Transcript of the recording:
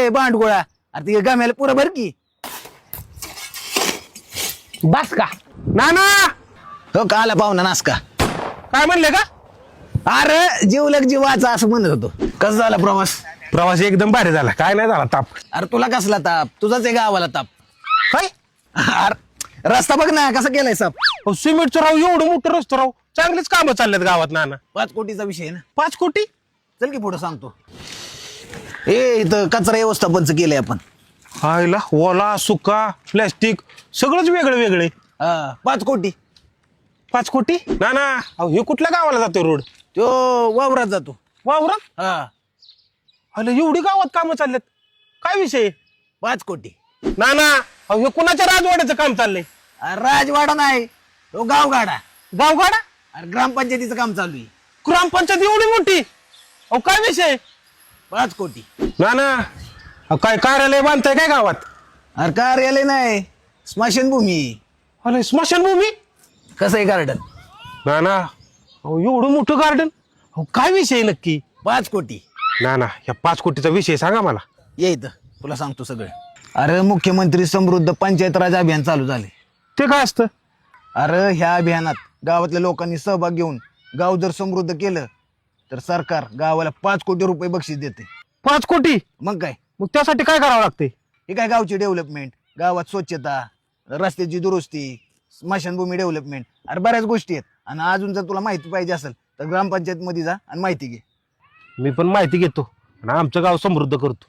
ए भांडगोळा, अरे ती गम्याला पुरं भर की. बस का नाना हो का आला पाहुणा नास का. काय म्हणले का? अरे जीवलग जीवाचा असं म्हणत होतो. कसं झाला प्रवास? प्रवास एकदम भारी झाला, काय नाही झाला ताप. अरे तुला कसला ताप? तुझाच आहे गावाला ताप. काय अरे रस्ता बघ ना कसा केलाय साप. सिमेंटचं राव, एवढं मोठं रस्तं राव, चांगलीच कामं चाललेत गावात नाना. 5 कोटीचा विषय आहे ना. 5 कोटी? चल की पुढे सांगतो. इथं कचरा व्यवस्थापनच केलंय आपण. हायला ओला सुका प्लॅस्टिक सगळंच वेगळं वेगळे. 5 कोटी. 5 कोटी नाना, अहो हे कुठल्या गावाला जातो रोड? तो वावरात जातो. वावरात? हा अरे एवढी गावात कामं चाललेत, काय विषय? 5 कोटी. नाना अहो हे कुणाच्या राजवाड्याचं काम चाललंय? अरे राजवाडा नाही, तो गावगाडा. गावगाडा? अरे ग्रामपंचायतीचं काम चालू आहे. ग्रामपंचायत एवढी मोठी? अहो काय विषय? 5 कोटी. नाना अहो काय कार्यालय बांधताय काय गावात? अरे कार्यालय नाही, स्मशानभूमी. अरे स्मशानभूमी? कसं आहे गार्डन? नाना अहो एवढं मोठं गार्डन, अहो काय विषय नक्की? 5 कोटी. नाना या 5 कोटीचा विषय सांगा मला. ये इथं तुला सांगतो सगळं. अरे मुख्यमंत्री समृद्ध पंचायत राज अभियान चालू झाले. ते काय असतं? अरे ह्या अभियानात गावातल्या लोकांनी सहभाग घेऊन गाव जर समृद्ध केलं तर सरकार गावाला 5 कोटी रुपये बक्षीस देते. 5 कोटी? मग काय, मग त्यासाठी काय करावं लागते? हे काय गावची डेव्हलपमेंट, गावात स्वच्छता, रस्त्याची दुरुस्ती, स्मशानभूमी डेव्हलपमेंट, अरे बऱ्याच गोष्टी आहेत. आणि अजून जर तुला माहिती पाहिजे असेल तर ग्रामपंचायत मध्ये जा आणि माहिती घे. मी पण माहिती घेतो आणि आमचं गाव समृद्ध करतो.